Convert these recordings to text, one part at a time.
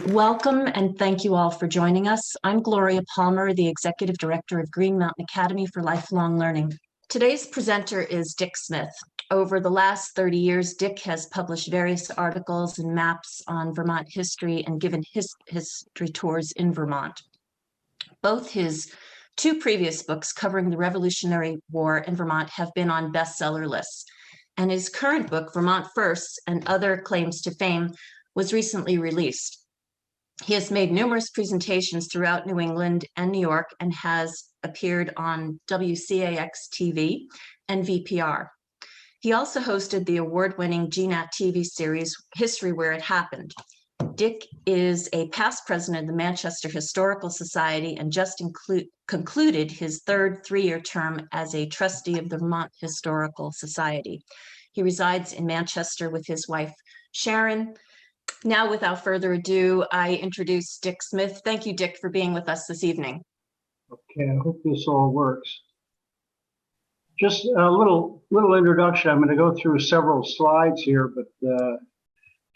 Welcome and thank you all for joining us. I'm Gloria Palmer, the Executive Director of Green Mountain Academy for Lifelong Learning. Today's presenter is Dick Smith. Over the last 30 years, Dick has published various articles and maps on Vermont history and given history tours in Vermont. Both his two previous books covering the Revolutionary War in Vermont have been on bestseller lists, and his current book, Vermont Firsts and Other Claims to Fame, was recently released. He has made numerous presentations throughout New England and New York and has appeared on WCAX-TV and VPR. He also hosted the award-winning GNAT-TV series, History Where It Happened. Dick is a past president of the Manchester Historical Society and just concluded his third three-year term as a trustee of the Vermont Historical Society. He resides in Manchester with his wife, Sharon. Now, without further ado, I introduce Dick Smith. Thank you, Dick, for being with us this evening. Okay, I hope this all works. Just a little introduction. I'm going to go through several slides here, but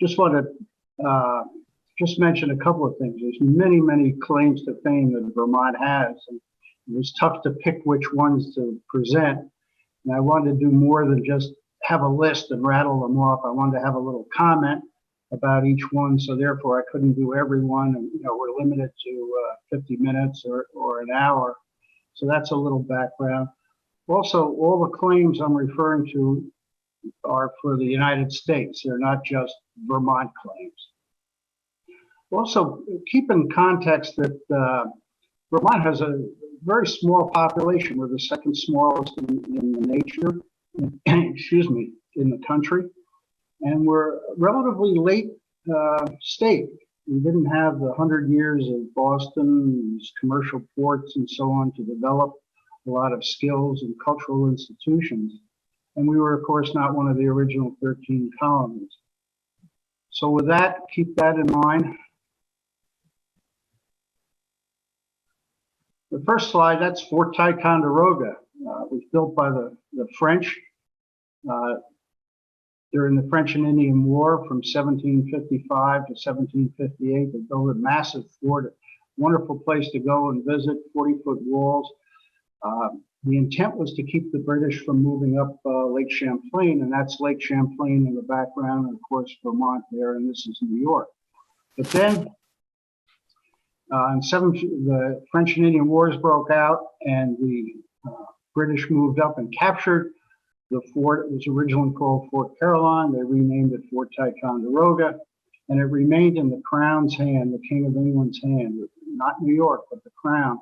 just want to just mention a couple of things. There's many claims to fame that Vermont has, and it was tough to pick which ones to present. And I wanted to do more than just have a list and rattle them off. I wanted to have a little comment about each one, so therefore I couldn't do every one, and we're limited to 50 minutes or an hour. So that's a little background. Also, all the claims I'm referring to are for the United States. They're not just Vermont claims. Also, keep in context that Vermont has a very small population. We're the second smallest in the nature, excuse me, in the country. And we're a relatively late state. We didn't have the 100 years of Boston, commercial ports and so on to develop a lot of skills and cultural institutions. And we were, of course, not one of the original 13 colonies. So with that, keep that in mind. The first slide, that's Fort Ticonderoga. It was built by the French during the French and Indian War from 1755 to 1758. They built a massive fort, a wonderful place to go and visit, 40-foot walls. The intent was to keep the British from moving up Lake Champlain, and that's Lake Champlain in the background, and of course Vermont there, and this is New York. But then the French and Indian Wars broke out, and the British moved up and captured the fort. It was originally called Fort Caroline. They renamed it Fort Ticonderoga, and it remained in the Crown's hand, the King of England's hand, not New York, but the Crown,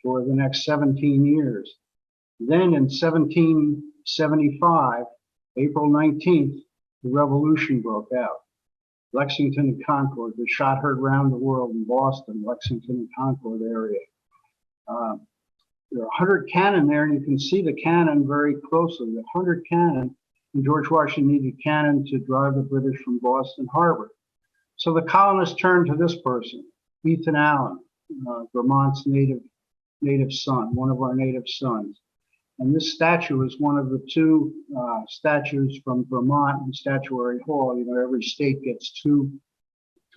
for the next 17 years. Then in 1775, April 19th, the revolution broke out. Lexington and Concord, the shot heard round the world in Boston, Lexington and Concord area. There are 100 cannon there, and you can see the cannon very closely. The 100 cannon, and George Washington needed cannon to drive the British from Boston Harbor. So the colonists turned to this person, Ethan Allen, Vermont's native son, one of our native sons. And this statue is one of the two statues from Vermont in Statuary Hall. Every state gets two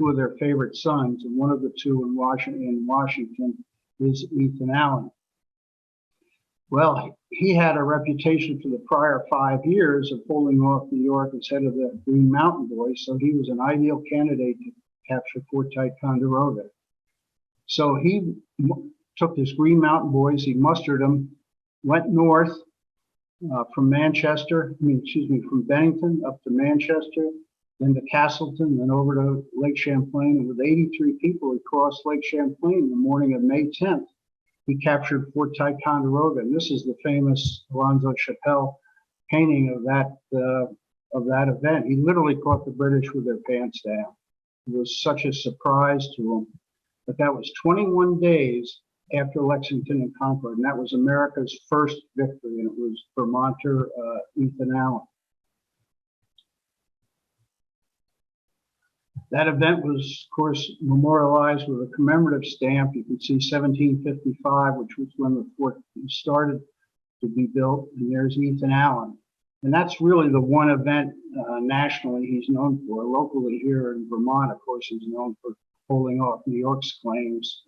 of their favorite sons, and one of the two in Washington is Ethan Allen. Well, he had a reputation for the prior 5 years of holding off New York as head of the Green Mountain Boys, so he was an ideal candidate to capture Fort Ticonderoga. So he took his Green Mountain Boys, he mustered them, went north from Bennington up to Manchester, then to Castleton, then over to Lake Champlain, and with 83 people, he crossed Lake Champlain the morning of May 10th. He captured Fort Ticonderoga, and this is the famous Alonzo Chappelle painting of that event. He literally caught the British with their pants down. It was such a surprise to them. But that was 21 days after Lexington and Concord, and that was America's first victory, and it was Vermonter Ethan Allen. That event was, of course, memorialized with a commemorative stamp. You can see 1755, which was when the fort started to be built, and there's Ethan Allen. And that's really the one event nationally he's known for. Locally here in Vermont, of course, he's known for holding off New York's claims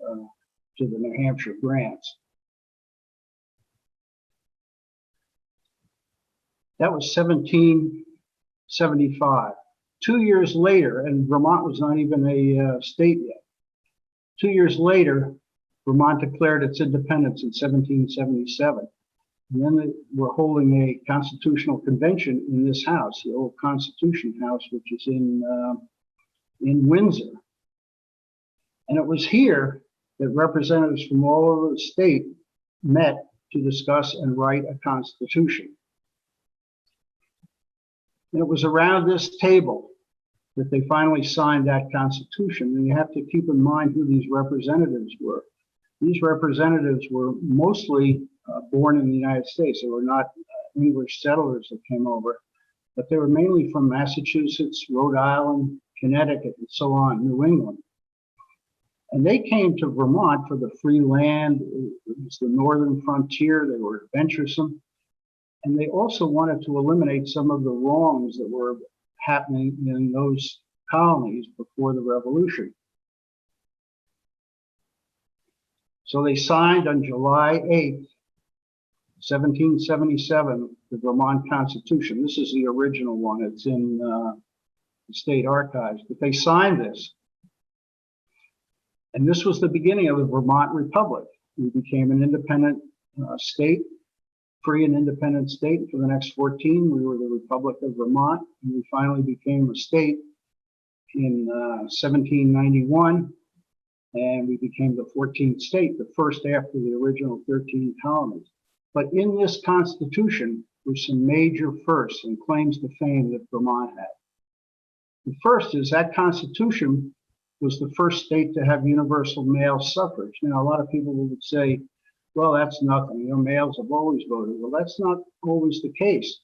to the New Hampshire grants. That was 1775. 2 years later, and Vermont was not even a state yet. 2 years later, Vermont declared its independence in 1777. And then they were holding a constitutional convention in this house, the old Constitution House, which is in Windsor. And it was here that representatives from all over the state met to discuss and write a constitution. And it was around this table that they finally signed that constitution. And you have to keep in mind who these representatives were. These representatives were mostly born in the United States. They were not English settlers that came over, but they were mainly from Massachusetts, Rhode Island, Connecticut, and so on, New England. And they came to Vermont for the free land. It was the northern frontier. They were adventuresome. And they also wanted to eliminate some of the wrongs that were happening in those colonies before the Revolution. So they signed on July 8th, 1777, the Vermont Constitution. This is the original one. It's in the state archives. But they signed this. And this was the beginning of the Vermont Republic. We became an independent state, free and independent state. For the next 14, we were the Republic of Vermont. And we finally became a state in 1791. And we became the 14th state, the first after the original 13 colonies. But in this Constitution were some major firsts and claims to fame that Vermont had. The first is that Constitution was the first state to have universal male suffrage. Now, a lot of people would say, well, that's nothing. You know, males have always voted. Well, that's not always the case.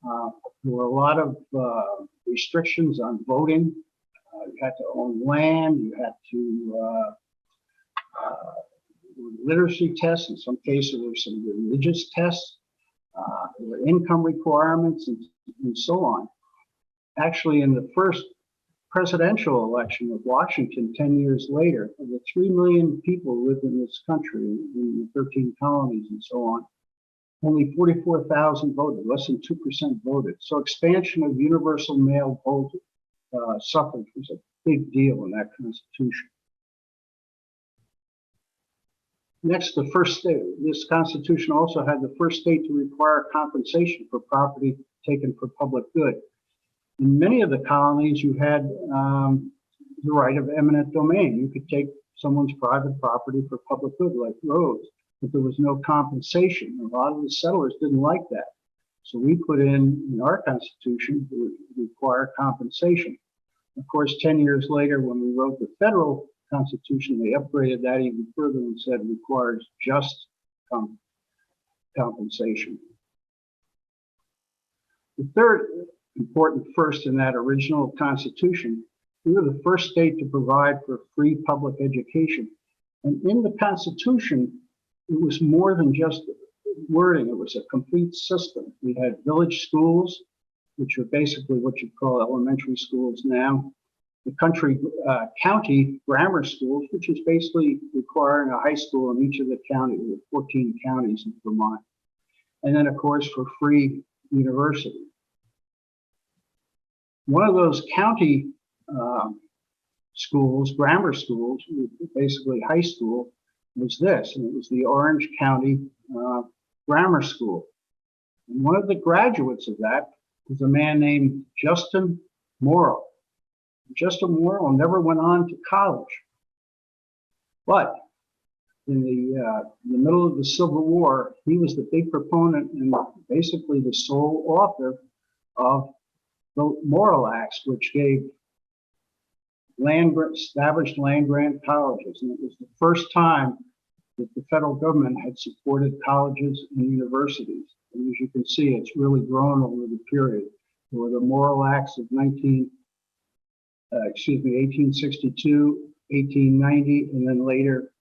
There were a lot of restrictions on voting. You had to own land. You had to literacy tests. In some cases, there were some religious tests. There were income requirements and so on. Actually, in the first presidential election of Washington 10 years later, of the 3 million people who lived in this country, in the 13 colonies and so on, only 44,000 voted, less than 2% voted. So expansion of universal male vote suffrage was a big deal in that Constitution. Next, the first state, this Constitution also had the first state to require compensation for property taken for public good. In many of the colonies, you had the right of eminent domain. You could take someone's private property for public good, like roads, but there was no compensation. A lot of the settlers didn't like that. So we put in our Constitution to require compensation. Of course, 10 years later, when we wrote the federal Constitution, they upgraded that even further and said it requires just compensation. The third important first in that original Constitution, we were the first state to provide for free public education. And in the Constitution, it was more than just wording. It was a complete system. We had village schools, which are basically what you call elementary schools now. The county grammar schools, which is basically requiring a high school in each of the counties, the 14 counties in Vermont. And then, of course, for free university. One of those county schools, grammar schools, basically high school, was this, and it was the Orange County Grammar School. And one of the graduates of that was a man named Justin Morrill. Justin Morrill never went on to college, but in the middle of the Civil War, he was the big proponent and basically the sole author of the Morrill Acts, which gave established land grant colleges. And it was the first time that the federal government had supported colleges and universities. And as you can see, it's really grown over the period. There were the Morrill Acts of 1862, 1890, and then later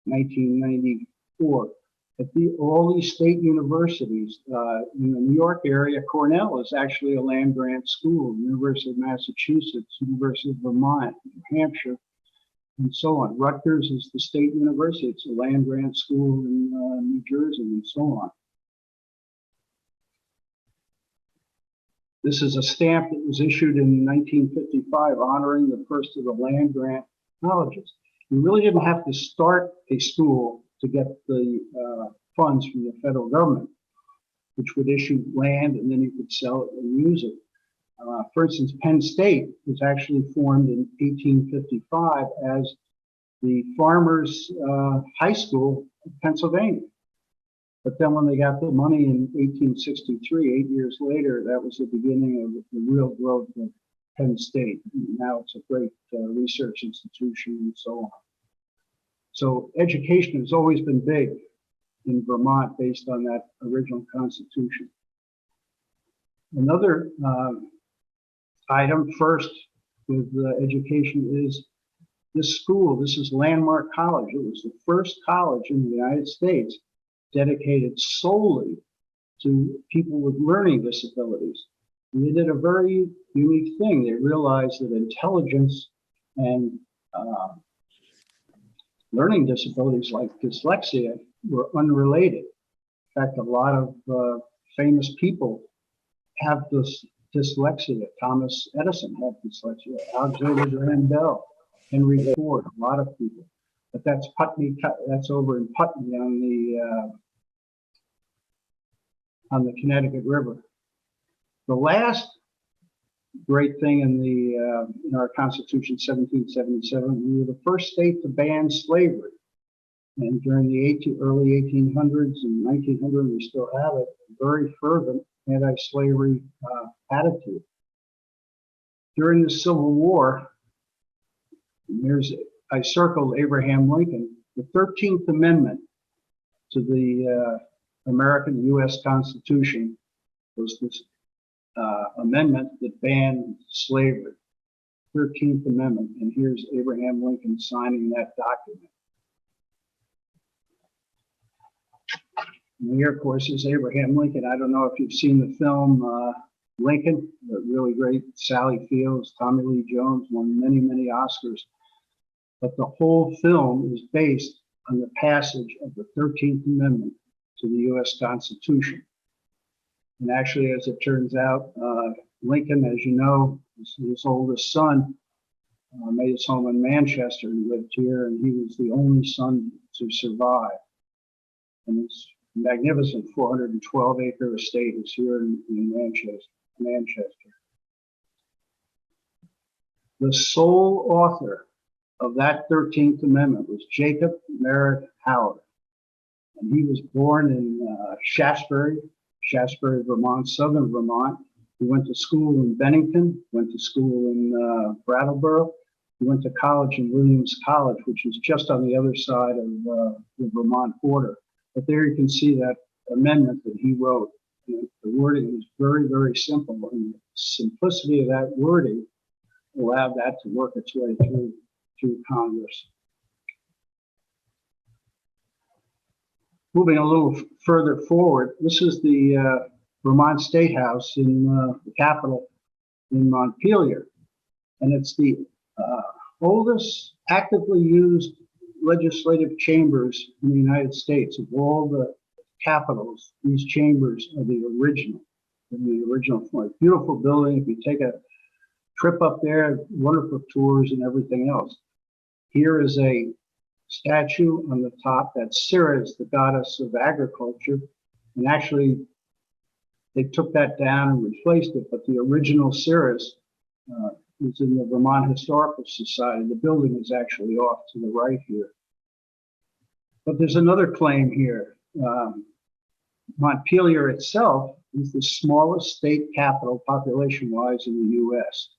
1994. But all these state universities, in the New York area, Cornell is actually a land grant school, University of Massachusetts, University of Vermont, New Hampshire, and so on. Rutgers is the state university. It's a land-grant school in New Jersey, and so on. This is a stamp that was issued in 1955 honoring the first of the land-grant colleges. You really didn't have to start a school to get the funds from the federal government, which would issue land and then you could sell it and use it. For instance, Penn State was actually formed in 1855 as the Farmers High School of Pennsylvania. But then when they got the money in 1863, 8 years later, that was the beginning of the real growth of Penn State. Now it's a great research institution and so on. So education has always been big in Vermont based on that original constitution. Another item first with education is this school. This is Landmark College. It was the first college in the United States dedicated solely to people with learning disabilities. And they did a very unique thing. They realized that intelligence and learning disabilities like dyslexia were unrelated. In fact, a lot of famous people have this dyslexia. Thomas Edison had dyslexia, Alexander Graham Bell, Henry Ford, a lot of people. But that's Putney. That's over in Putney on the Connecticut River. The last great thing in our Constitution, 1777, we were the first state to ban slavery. And during the early 1800s and 1900, we still have it, a very fervent anti-slavery attitude. During the Civil War, I circled Abraham Lincoln. The 13th Amendment to the American U.S. Constitution was this amendment that banned slavery. 13th Amendment, and here's Abraham Lincoln signing that document. And here, of course, is Abraham Lincoln. I don't know if you've seen the film Lincoln, but really great. Sally Fields, Tommy Lee Jones won many, many Oscars. But the whole film is based on the passage of the 13th Amendment to the U.S. Constitution. And actually, as it turns out, Lincoln, as you know, his oldest son, made his home in Manchester. He lived here, and he was the only son to survive. And his magnificent 412-acre estate is here in Manchester. The sole author of that 13th Amendment was Jacob Merritt Howard. And he was born in Shaftesbury, Vermont, southern Vermont. He went to school in Bennington, went to school in Brattleboro. He went to college in Williams College, which is just on the other side of the Vermont border. But there you can see that amendment that he wrote. And the wording was very, very simple. And the simplicity of that wording allowed that to work its way through Congress. Moving a little further forward, this is the Vermont State House in the capital in Montpelier. And it's the oldest actively used legislative chambers in the United States. Of all the capitals, these chambers are the original form. Beautiful building. If you take a trip up there, wonderful tours and everything else. Here is a statue on the top. That's Ceres, the goddess of agriculture. And actually, they took that down and replaced it, but the original Ceres is in the Vermont Historical Society. The building is actually off to the right here. But there's another claim here. Montpelier itself is the smallest state capital population-wise in the U.S.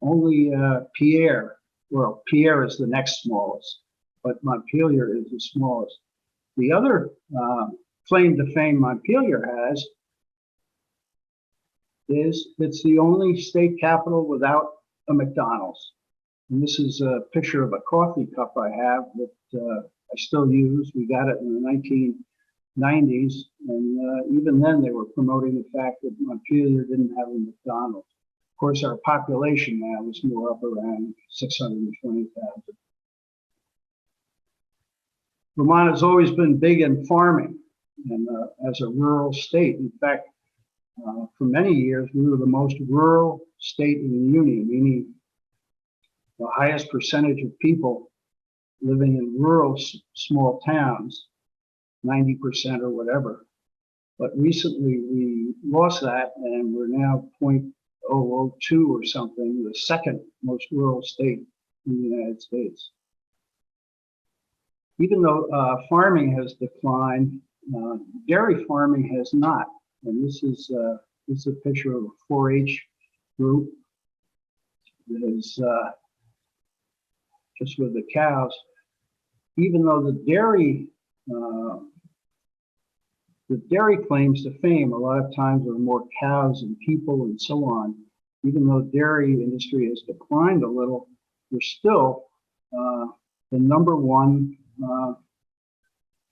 Only Pierre is the next smallest, but Montpelier is the smallest. The other claim to fame Montpelier has is it's the only state capital without a McDonald's. And this is a picture of a coffee cup I have that I still use. We got it in the 1990s, and even then they were promoting the fact that Montpelier didn't have a McDonald's. Of course, our population now is more up around 620,000. Vermont has always been big in farming and as a rural state. In fact, for many years, we were the most rural state in the Union, meaning the highest percentage of people living in rural small towns, 90% or whatever. But recently we lost that and we're now 0.002 or something, the second most rural state in the United States. Even though farming has declined, dairy farming has not. And this is a picture of a 4-H group that is just with the cows. Even though the dairy claims to fame a lot of times are more cows and people and so on, even though dairy industry has declined a little, we're still the #1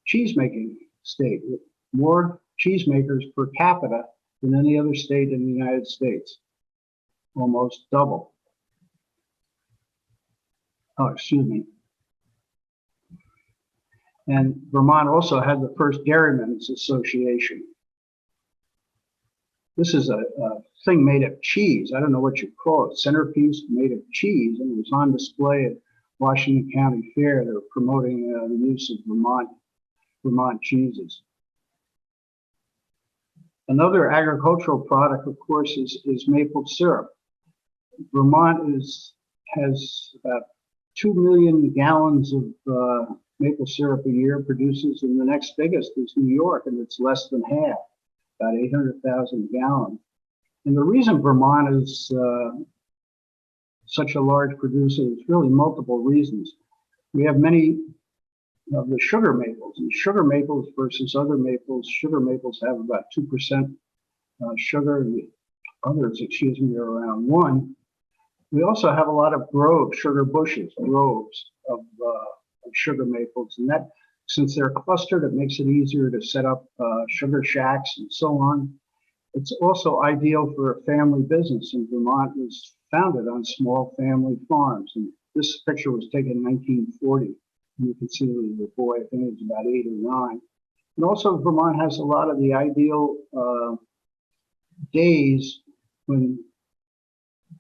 cheese making state with more cheesemakers per capita than any other state in the United States, almost double. Oh, excuse me. And Vermont also had the first Dairymen's Association. This is a thing made of cheese. I don't know what you call it, centerpiece made of cheese, and it was on display at Washington County Fair. They were promoting the use of Vermont cheeses. Another agricultural product, of course, is maple syrup. Vermont has about 2 million gallons of maple syrup a year produces, and the next biggest is New York, and it's less than half, about 800,000 gallons. And the reason Vermont is such a large producer is really multiple reasons. We have many of the sugar maples, and sugar maples versus other maples, sugar maples have about 2% sugar, and the others, excuse me, are around 1%. We also have a lot of groves, sugar bushes, groves of sugar maples, and that, since they're clustered, it makes it easier to set up sugar shacks and so on. It's also ideal for a family business, and Vermont was founded on small family farms. And this picture was taken in 1940. And you can see the boy, I think he was about 8 or 9. And also Vermont has a lot of the ideal days when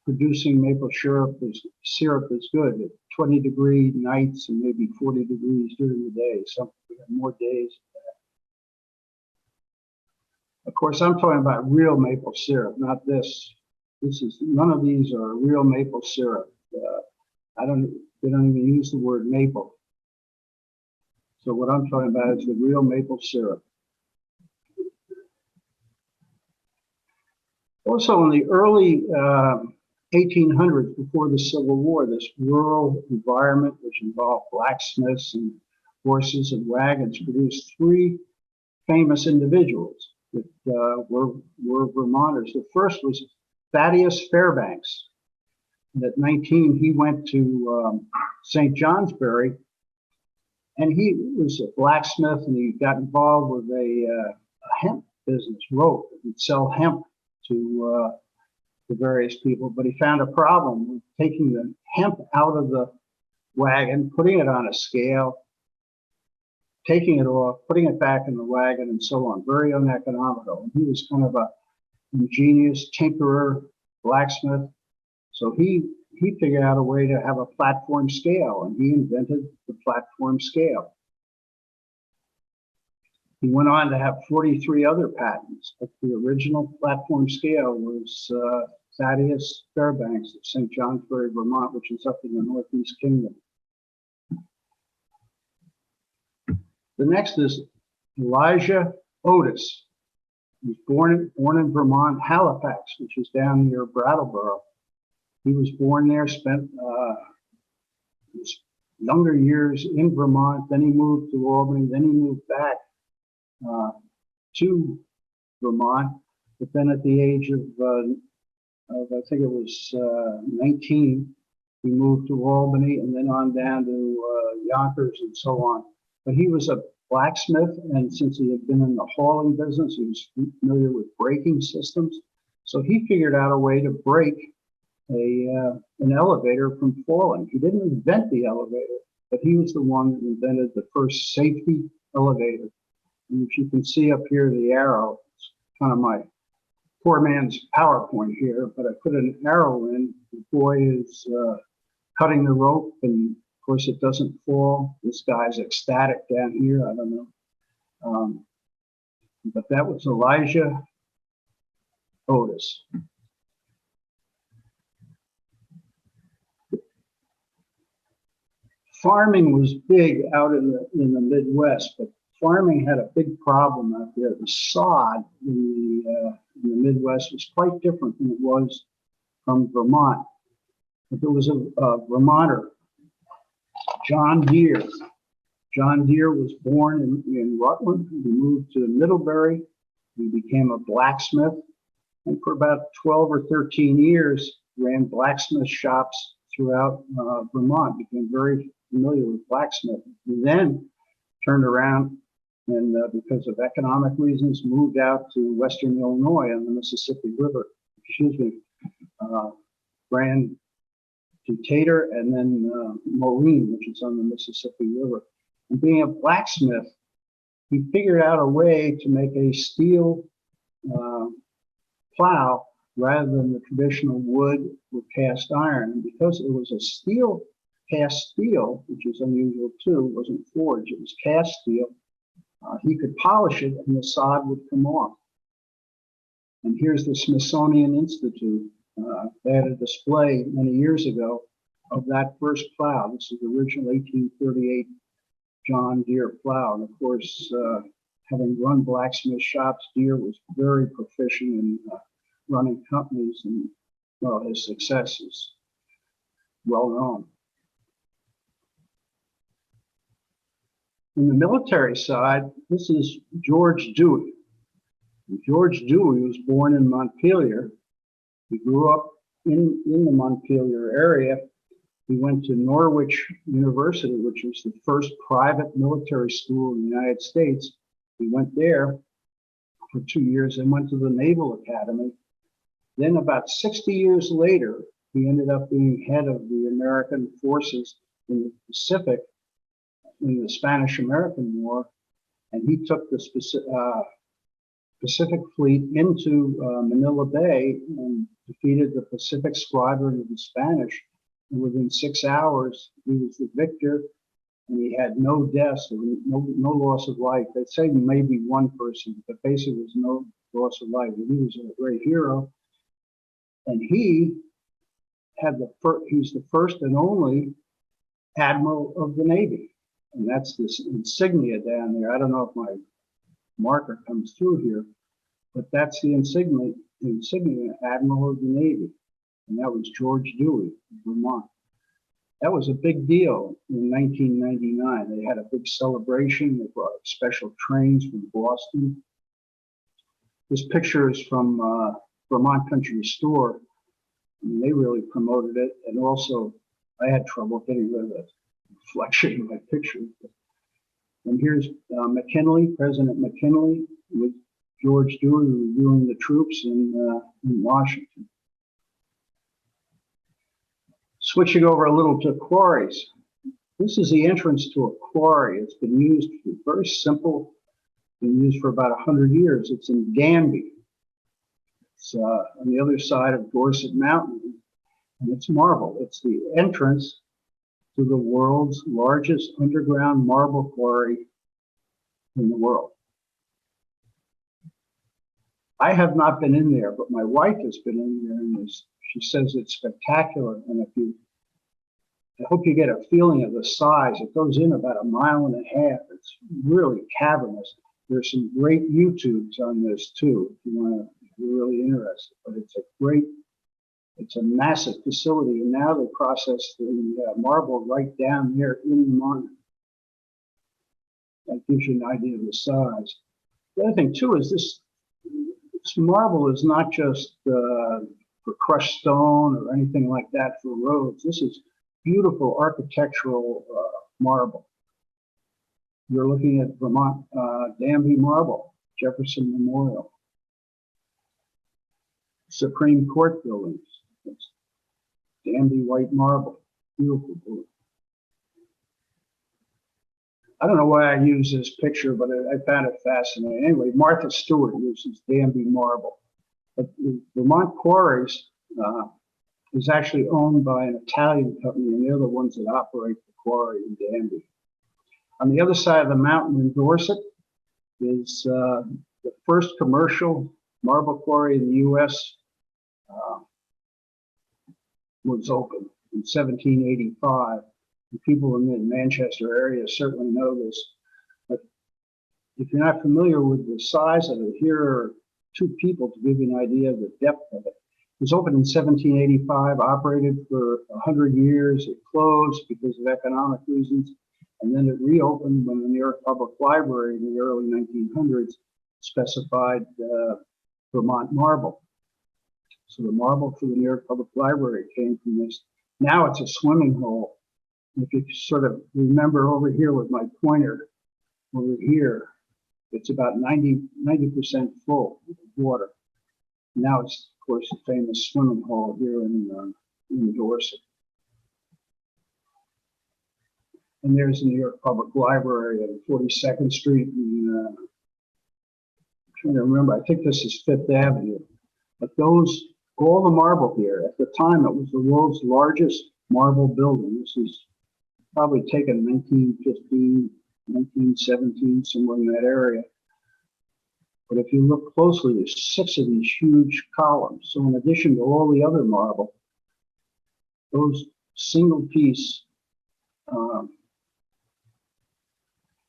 producing maple syrup is good. At 20-degree nights and maybe 40 degrees during the day. So we have more days. Of course, I'm talking about real maple syrup, not this. None of these are real maple syrup. They don't even use the word maple. So what I'm talking about is the real maple syrup. Also in the early 1800s, before the Civil War, this rural environment, which involved blacksmiths and horses and wagons, produced 3 famous individuals that were Vermonters. The first was Thaddeus Fairbanks. And at 19, he went to St. Johnsbury, and he was a blacksmith, and he got involved with a hemp business, rope. He'd sell hemp to various people, but he found a problem with taking the hemp out of the wagon, putting it on a scale, taking it off, putting it back in the wagon, and so on. Very uneconomical. And he was kind of a ingenious tinkerer, blacksmith. So he figured out a way to have a platform scale, and he invented the platform scale. He went on to have 43 other patents, but the original platform scale was Thaddeus Fairbanks of St. Johnsbury, Vermont, which is up in the Northeast Kingdom. The next is Elijah Otis. He was born in Vermont, Halifax, which is down near Brattleboro. He was born there, spent his younger years in Vermont, then he moved to Albany, then he moved back to Vermont, but then at the age of I think it was 19, he moved to Albany and then on down to Yonkers and so on. But he was a blacksmith, and since he had been in the hauling business, he was familiar with braking systems. So he figured out a way to brake an elevator from falling. He didn't invent the elevator, but he was the one that invented the first safety elevator. And if you can see up here the arrow, it's kind of my poor man's PowerPoint here, but I put an arrow in. The boy is cutting the rope, and of course it doesn't fall. This guy's ecstatic down here. I don't know. But that was Elijah Otis. Farming was big out in the Midwest, but farming had a big problem out there. The sod in the Midwest was quite different than it was from Vermont. But there was a Vermonter, John Deere. John Deere was born in Rutland. He moved to Middlebury. He became a blacksmith, and for about 12 or 13 years ran blacksmith shops throughout Vermont. Became very familiar with blacksmithing. He then turned around and because of economic reasons moved out to western Illinois on the Mississippi River. Ran Decatur and then Moline, which is on the Mississippi River. And being a blacksmith, he figured out a way to make a steel plow rather than the traditional wood or cast iron. And because it was a steel, cast steel, which is unusual too, it wasn't forged, it was cast steel, he could polish it and the sod would come off. And here's the Smithsonian Institute. They had a display many years ago of that first plow. This is the original 1838 John Deere plow. And of course, having run blacksmith shops, Deere was very proficient in running companies, and well, his success is well known. In the military side, this is George Dewey. George Dewey was born in Montpelier. He grew up in the Montpelier area. He went to Norwich University, which was the first private military school in the United States. He went there for 2 years and went to the Naval Academy. Then about 60 years later, he ended up being head of the American forces in the Pacific in the Spanish-American War, and he took the Pacific Fleet into Manila Bay and defeated the Pacific Squadron of the Spanish. And within 6 hours, he was the victor, and he had no deaths, no loss of life. They say maybe one person, but basically there was no loss of life. And he was a great hero, and he was the first and only admiral of the Navy. And that's this insignia down there. I don't know if my marker comes through here, but that's the insignia, Admiral of the Navy. And that was George Dewey, Vermont. That was a big deal in 1999. They had a big celebration. They brought special trains from Boston. This picture is from Vermont Country Store. I mean, they really promoted it. And also, I had trouble getting rid of the reflection in my picture. And here's McKinley, President McKinley, with George Dewey reviewing the troops in Washington. Switching over a little to quarries. This is the entrance to a quarry. It's been used, very simple, been used for about 100 years. It's in Danby. It's on the other side of Dorset Mountain, and it's marble. It's the entrance to the world's largest underground marble quarry in the world. I have not been in there, but my wife has been in there, and she says it's spectacular. And I hope you get a feeling of the size. It goes in about 1.5 miles. It's really cavernous. There's some great YouTubes on this too, if you're really interested. But it's a massive facility, and now they process the marble right down there in the mine. That gives you an idea of the size. The other thing too is this marble is not just for crushed stone or anything like that for roads. This is beautiful architectural marble. You're looking at Vermont Danby marble, Jefferson Memorial. Supreme Court buildings. It's Danby white marble, beautiful blue. I don't know why I use this picture, but I found it fascinating. Anyway, Martha Stewart uses Danby marble. But the Vermont Quarries is actually owned by an Italian company, and they're the ones that operate the quarry in Danby. On the other side of the mountain in Dorset is the first commercial marble quarry in the U.S. Was opened in 1785. And people in the Manchester area certainly know this. But if you're not familiar with the size of it, here are two people to give you an idea of the depth of it. It was opened in 1785, operated for 100 years. It closed because of economic reasons, and then it reopened when the New York Public Library in the early 1900s specified Vermont marble. So the marble for the New York Public Library came from this. Now it's a swimming hole. If you sort of remember over here with my pointer, over here, it's about 90% full of water. Now it's, of course, a famous swimming hole here in Dorset. And there's the New York Public Library at 42nd Street. And, I'm trying to remember, I think this is Fifth Avenue. But all the marble here, at the time, it was the world's largest marble building. This is probably taken 1915, 1917, somewhere in that area. But if you look closely, there's 6 of these huge columns. So in addition to all the other marble, those single piece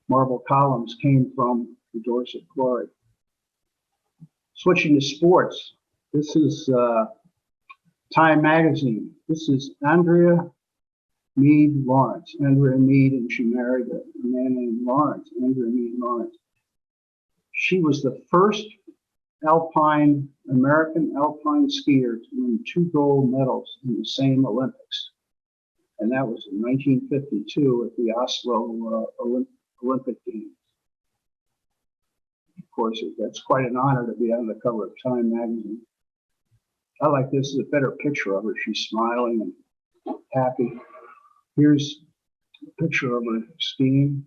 marble columns came from the Dorset Quarry. Switching to sports, this is Time Magazine. This is Andrea Mead Lawrence. Andrea Mead, and she married a man named Lawrence, Andrea Mead Lawrence. She was the first American alpine skier to win 2 gold medals in the same Olympics. And that was in 1952 at the Oslo Olympic Games. Of course, that's quite an honor to be on the cover of Time Magazine. I like this. This is a better picture of her. She's smiling and happy. Here's a picture of her skiing.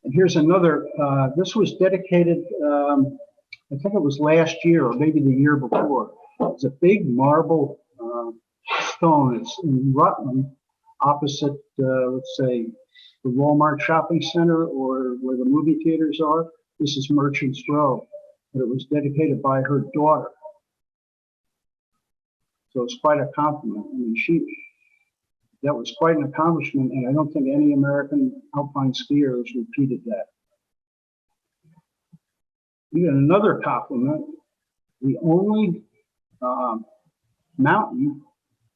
And here's another, this was dedicated, I think it was last year or maybe the year before. It's a big marble stone. It's in Rutland, opposite, let's say, the Walmart shopping center or where the movie theaters are. This is Merchants Row, but it was dedicated by her daughter. So it's quite a compliment. I mean, that was quite an accomplishment, and I don't think any American alpine skier has repeated that. Even another compliment, the only mountain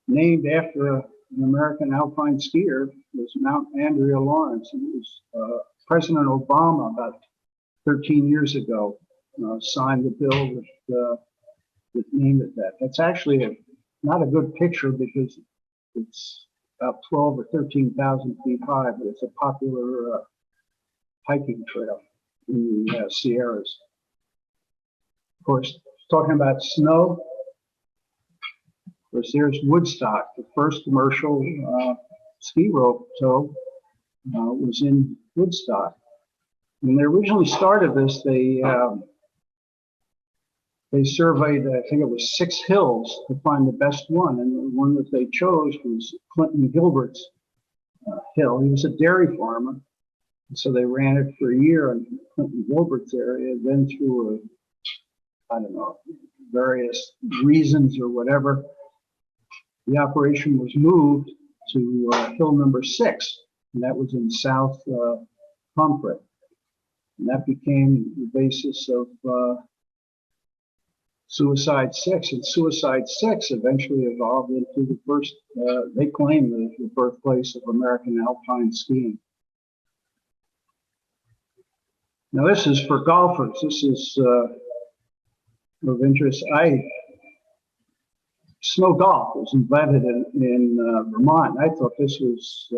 named after an American alpine skier was Mount Andrea Lawrence. And it was President Obama about 13 years ago signed the bill that named it that. That's actually not a good picture because it's about 12 or 13,000 feet high, but it's a popular hiking trail in the Sierras. Of course, talking about snow, of course, there's Woodstock, the first commercial ski rope tow was in Woodstock. When they originally started this, they surveyed, I think it was 6 hills to find the best one, and the one that they chose was Clinton Gilbert's hill. He was a dairy farmer, and so they ran it for a year in Clinton Gilbert's area. Then through I don't know, various reasons or whatever, the operation was moved to hill number 6, and that was in South Pomfret. And that became the basis of Suicide 6, and Suicide 6 eventually evolved into the first, they claim, the birthplace of American alpine skiing. Now this is for golfers. This is of interest. Snow golf was invented in Vermont. I thought this was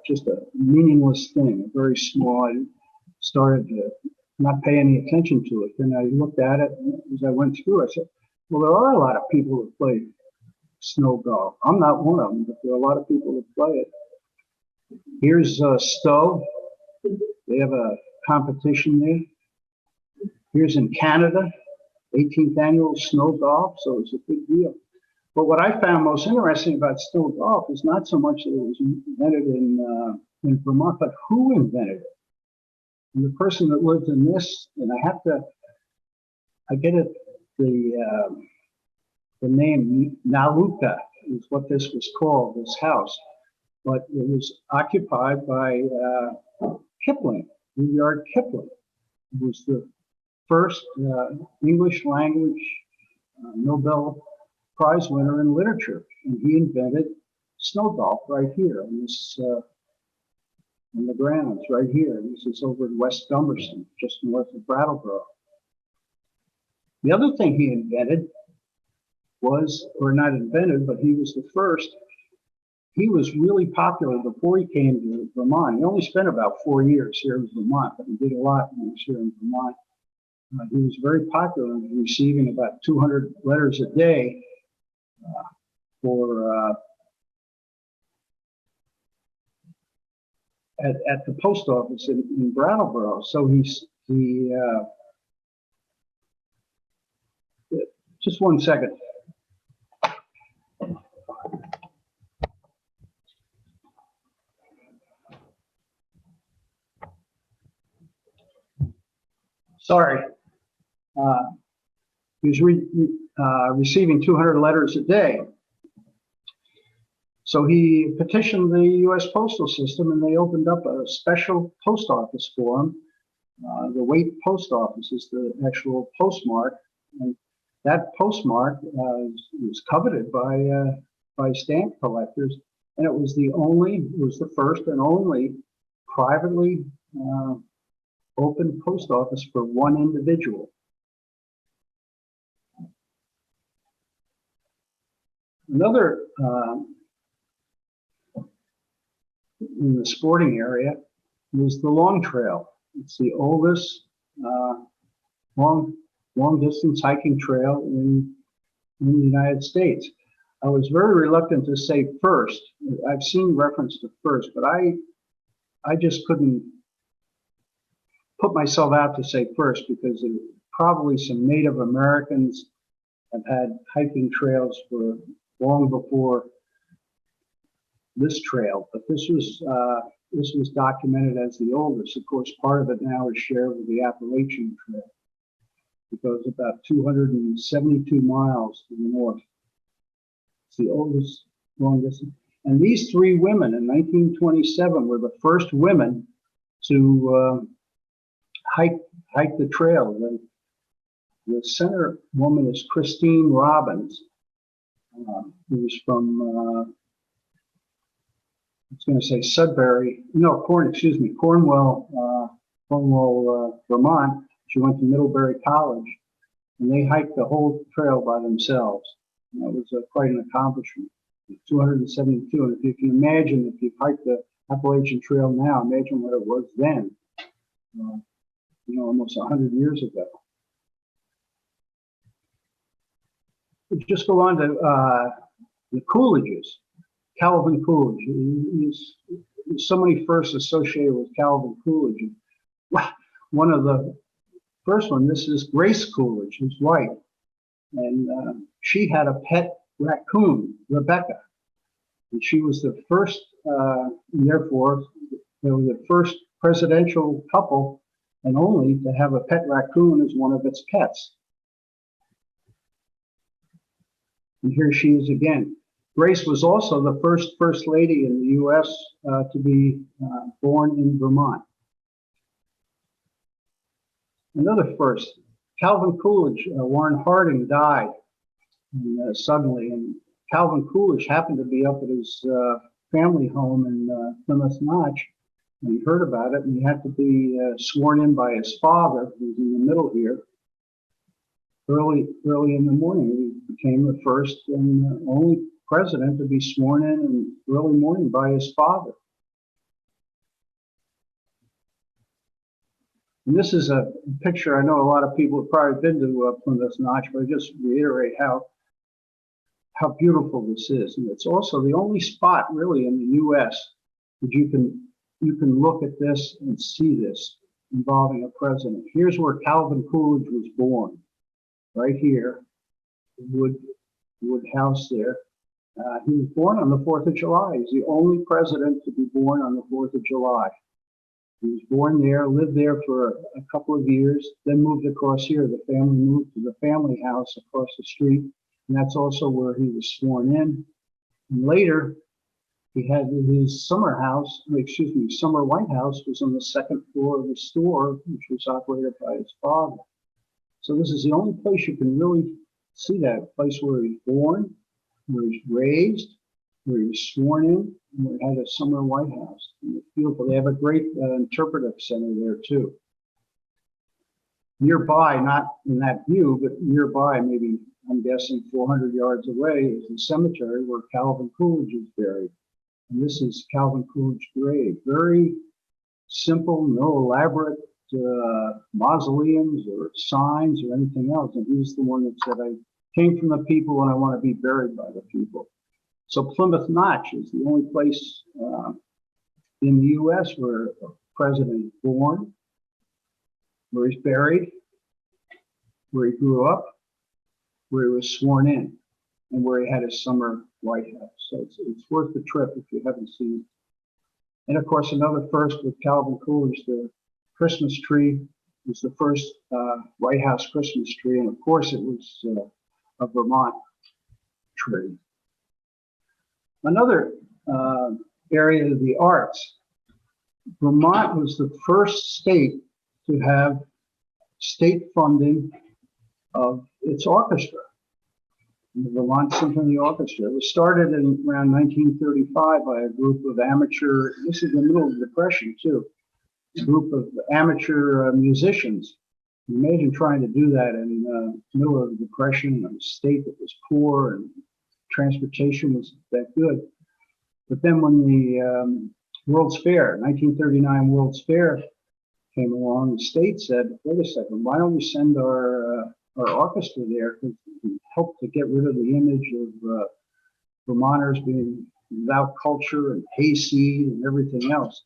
just a meaningless thing, very small. I started to not pay any attention to it. Then I looked at it as I went through. I said, well, there are a lot of people who play snow golf. I'm not one of them, but there are a lot of people that play it. Here's Stowe. They have a competition there. Here's in Canada, 18th annual snow golf, so it's a big deal. But what I found most interesting about snow golf is not so much that it was invented in Vermont, but who invented it. And the person that lived in this, and I get it, the name Naluka is what this was called, this house. But it was occupied by Kipling, Rudyard Kipling. It was the first English language Nobel Prize winner in literature, and he invented snow golf right here on this on the grounds right here. This is over in West Dumbarton, just north of Brattleboro. The other thing he invented was, or not invented, but he was the first. He was really popular before he came to Vermont. He only spent about 4 years here in Vermont, but he did a lot when he was here in Vermont. He was very popular, receiving about 200 letters a day at the post office in Brattleboro. So just one second. Sorry. He was receiving 200 letters a day. So he petitioned the U.S. Postal System, and they opened up a special post office for him. The Waite Post Office is the actual postmark, and that postmark was coveted by stamp collectors, and it was the first and only privately open post office for one individual. Another in the sporting area was the Long Trail. It's the oldest long distance hiking trail in the United States. I was very reluctant to say first. I've seen reference to first, but I just couldn't put myself out to say first, because probably some Native Americans have had hiking trails for long before this trail, but this was documented as the oldest. Of course, part of it now is shared with the Appalachian Trail. It goes about 272 miles to the north. It's the oldest long distance. And these three women in 1927 were the first women to hike the trail. The center woman is Christine Robbins, who's from I was going to say Sudbury, no, Cornwall, Vermont. She went to Middlebury College, and they hiked the whole trail by themselves. And that was quite an accomplishment. 272, and if you can imagine, if you hiked the Appalachian Trail now, imagine what it was then. Almost 100 years ago. Let's just go on to the Coolidges. Calvin Coolidge. There's so many firsts associated with Calvin Coolidge. One of the first one, this is Grace Coolidge, his wife. And she had a pet raccoon, Rebecca. And she was the first, and therefore, they were the first presidential couple and only to have a pet raccoon as one of its pets. And here she is again. Grace was also the first lady in the U.S. To be born in Vermont. Another first, Calvin Coolidge, Warren Harding died suddenly, and Calvin Coolidge happened to be up at his family home in Plymouth Notch, and he heard about it, and he had to be sworn in by his father, who's in the middle here. Early in the morning, he became the first and only president to be sworn in early morning by his father. And this is a picture. I know a lot of people have probably been to Plymouth Notch, but I just reiterate how how beautiful this is. And it's also the only spot really in the U.S. that you can look at this and see this involving a president. Here's where Calvin Coolidge was born, right here, Wood House there. He was born on the 4th of July. He's the only president to be born on the 4th of July. He was born there, lived there for a couple of years, then moved across here. The family moved to the family house across the street, and that's also where he was sworn in. And later, he had his summer White House was on the 2nd floor of the store, which was operated by his father. So this is the only place you can really see that place where he's born, where he's raised, where he was sworn in, and where he had a summer White House. And it's beautiful. They have a great interpretive center there too. Nearby, not in that view, but nearby, maybe I'm guessing 400 yards away, is the cemetery where Calvin Coolidge is buried. And this is Calvin Coolidge's grave. Very simple, no elaborate mausoleums or signs or anything else. And he's the one that said, I came from the people and I want to be buried by the people. So Plymouth Notch is the only place in the U.S. where a president is born, where he's buried, where he grew up, where he was sworn in, and where he had his summer White House. So it's worth the trip if you haven't seen it. And of course, another first with Calvin Coolidge, the Christmas tree was the first White House Christmas tree, and of course it was a Vermont tree. Another area of the arts, Vermont was the first state to have state funding of its orchestra, the Vermont Symphony Orchestra. It was started in around 1935 by a group of amateur, this is the middle of the Depression too, a group of amateur musicians. Imagine trying to do that in the middle of the Depression, in a state that was poor and transportation was that good. But then when the World's Fair, 1939 World's Fair came along, the state said, wait a second, why don't we send our orchestra there to help to get rid of the image of Vermonters being without culture and hayseed and everything else.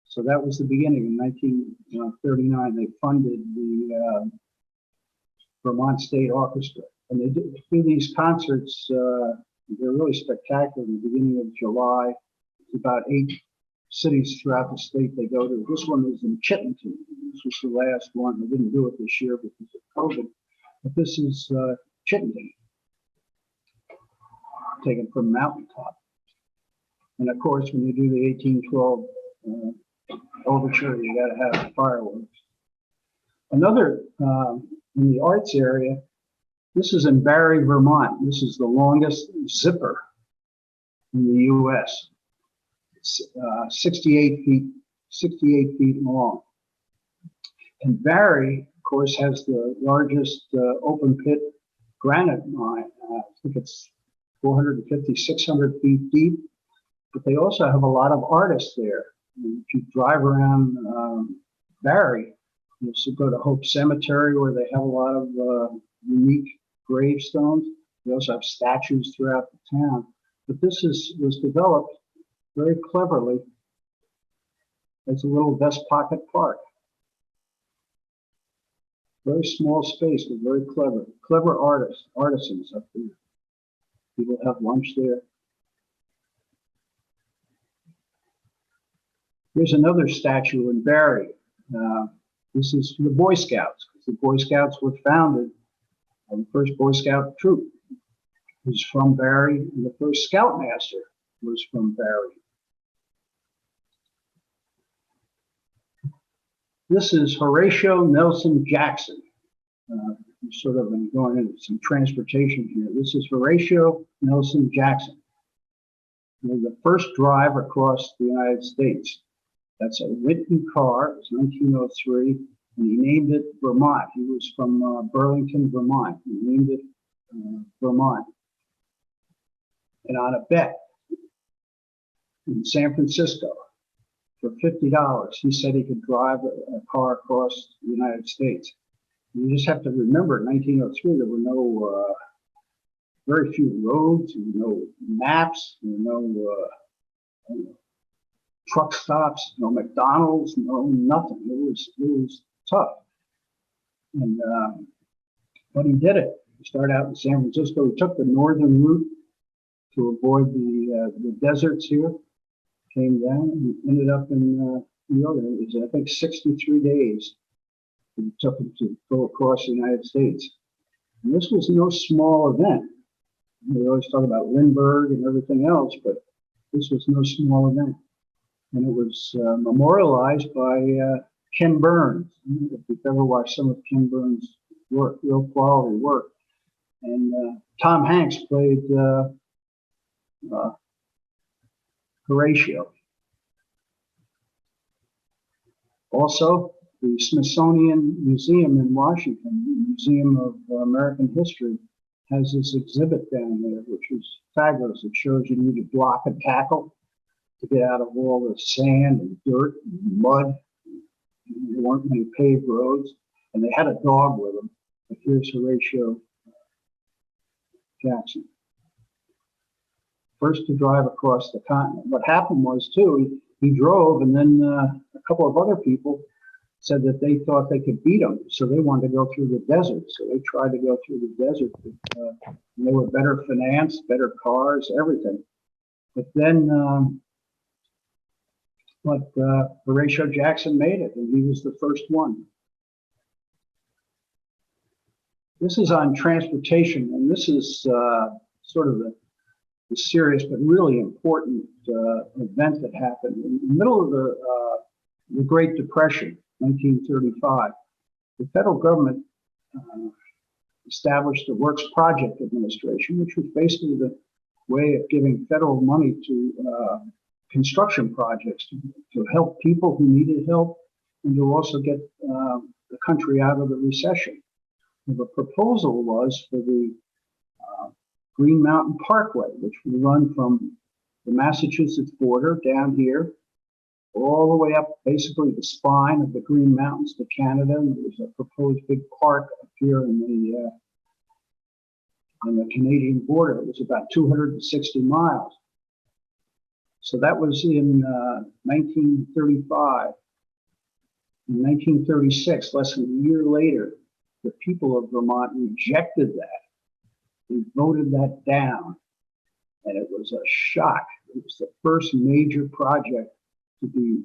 So that was the beginning. In 1939, they funded the Vermont State Orchestra. And they do these concerts, they're really spectacular in the beginning of July. It's about 8 cities throughout the state they go to. This one is in Chittenton. This was the last one. They didn't do it this year because of COVID. But this is Chittenton, taken from mountaintop. And of course, when you do the 1812 overture, you got to have fireworks. Another in the arts area, this is in Barre, Vermont. This is the longest zipper in the U.S. It's 68 feet long. And Barre, of course, has the largest open pit granite mine. I think it's 450, 600 feet deep. But they also have a lot of artists there. And if you drive around Barre, you'll go to Hope Cemetery, where they have a lot of unique gravestones. They also have statues throughout the town. But this was developed very cleverly as a little Vest Pocket Park. Very small space, but very clever artisans up there. People have lunch there. Here's another statue in Barre. This is for the Boy Scouts, because the Boy Scouts were founded. The first Boy Scout troop was from Barre, and the first Scoutmaster was from Barre. This is Horatio Nelson Jackson. Sort of been going into some transportation here. This is Horatio Nelson Jackson. He was the first drive across the United States. That's a Whitney car. It was 1903, and he named it Vermont. He was from Burlington, Vermont. He named it Vermont. And on a bet in San Francisco, for $50, he said he could drive a car across the United States. You just have to remember, in 1903, there were no very few roads, no maps, no truck stops, no McDonald's, no nothing. It was tough. And but he did it. He started out in San Francisco. He took the northern route to avoid the deserts here. Came down and ended up in New York. It was, I think, 63 days it took him to go across the United States. And this was no small event. We always talk about Lindbergh and everything else, but this was no small event. And it was memorialized by Ken Burns. If you've ever watched some of Ken Burns' work, real quality work. And Tom Hanks played Horatio. Also, the Smithsonian Museum in Washington, the Museum of American History, has this exhibit down there, which is fabulous. It shows you need to block and tackle to get out of all the sand and dirt and mud. There weren't many paved roads, and they had a dog with them. But here's Horatio Jackson. First to drive across the continent. What happened was, too, he drove, and then a couple of other people said that they thought they could beat him, so they wanted to go through the desert. So they tried to go through the desert. But, they were better financed, better cars, everything. But then Horatio Jackson made it, and he was the first one. This is on transportation, and this is sort of the serious but really important event that happened in the middle of the Great Depression, 1935. The federal government established the Works Project Administration, which was basically the way of giving federal money to construction projects to help people who needed help and to also get the country out of the recession. And the proposal was for the Green Mountain Parkway, which would run from the Massachusetts border down here all the way up basically the spine of the Green Mountains to Canada. And there was a proposed big park up here in on the Canadian border. It was about 260 miles. So that was in 1935. In 1936, less than a year later, the people of Vermont rejected that. They voted that down, and it was a shock. It was the first major project to be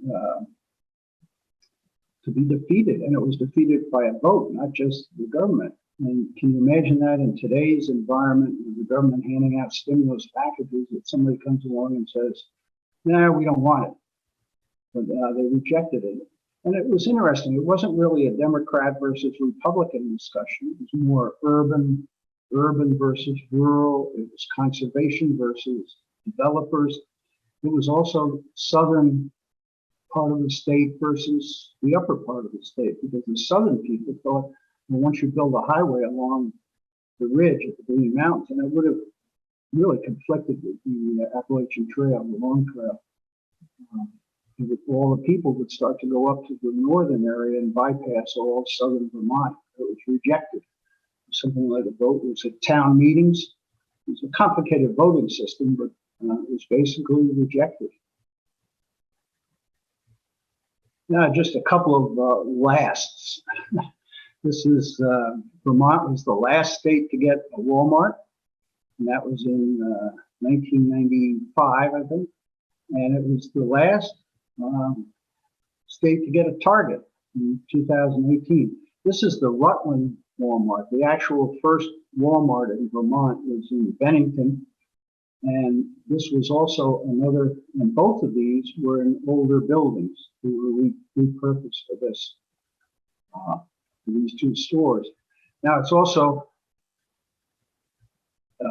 defeated, and it was defeated by a vote, not just the government. And can you imagine that in today's environment, with the government handing out stimulus packages, that somebody comes along and says, "No, we don't want it," but they rejected it. And it was interesting. It wasn't really a Democrat versus Republican discussion. It was more urban versus rural. It was conservation versus developers. It was also southern part of the state versus the upper part of the state, because the southern people thought, well, once you build a highway along the ridge of the Green Mountains, and it would have really conflicted with the Appalachian Trail, the Long Trail. All the people would start to go up to the northern area and bypass all of southern Vermont. It was rejected. Something like a vote was at town meetings. It was a complicated voting system, but it was basically rejected. Now, just a couple of lasts. This is Vermont was the last state to get a Walmart, and that was in 1995, I think. And it was the last state to get a Target in 2018. This is the Rutland Walmart. The actual first Walmart in Vermont was in Bennington. And this was also another, and both of these were in older buildings that were repurposed for this, for these two stores. Now, it's also a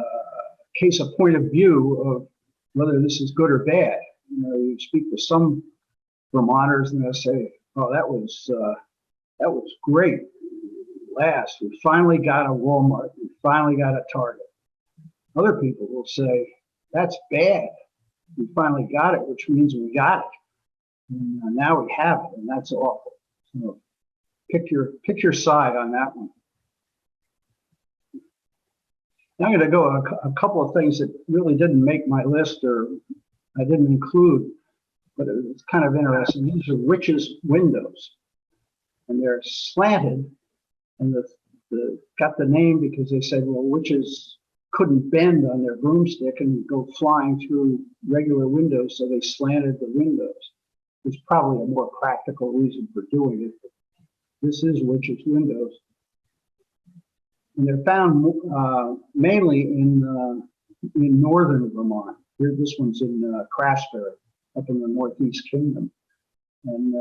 case of point of view of whether this is good or bad. You know, you speak to some Vermonters and they'll say, "Oh, that was great. Last, we finally got a Walmart. We finally got a Target." Other people will say, "That's bad. We finally got it, which means we got it. And now we have it, and that's awful." So pick your side on that one. I'm going to go a couple of things that really didn't make my list or I didn't include, but it's kind of interesting. These are witches' windows, and they're slanted, and got the name because they said, well, witches couldn't bend on their broomstick and go flying through regular windows, so they slanted the windows. There's probably a more practical reason for doing it, but this is witches' windows. And they're found mainly in northern Vermont. Here, this one's in Craftsbury, up in the Northeast Kingdom. And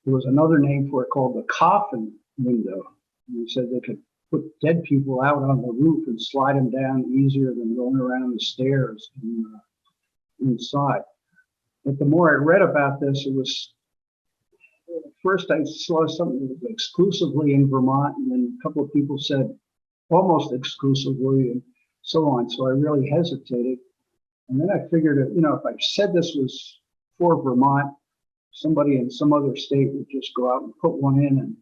there was another name for it called the coffin window. And they said they could put dead people out on the roof and slide them down easier than going around the stairs inside. But the more I read about this, it was, first I saw something that was exclusively in Vermont, and then a couple of people said almost exclusively, and so on. So I really hesitated. And then I figured, if I said this was for Vermont, somebody in some other state would just go out and put one in and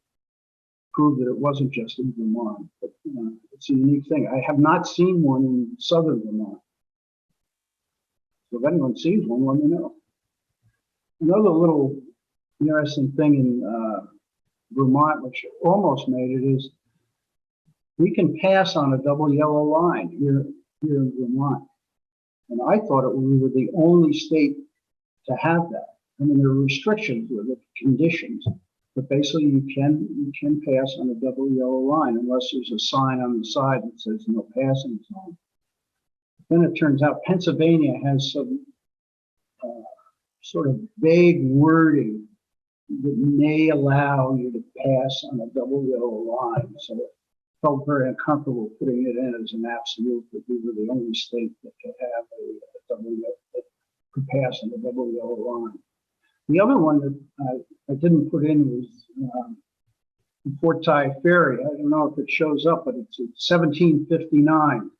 prove that it wasn't just in Vermont. But it's a unique thing. I have not seen one in southern Vermont. So if anyone sees one, let me know. Another little interesting thing in Vermont, which almost made it, is we can pass on a double yellow line here in Vermont. And I thought we were the only state to have that. I mean, there are restrictions with it, conditions, but basically you can pass on a double yellow line unless there's a sign on the side that says no passing zone. Then it turns out Pennsylvania has some sort of vague wording that may allow you to pass on a double yellow line. So it felt very uncomfortable putting it in as an absolute that we were the only state that could have a double yellow, that could pass on a double yellow line. The other one that I didn't put in was Fort Ty Ferry. I don't know if it shows up, but it's 1759.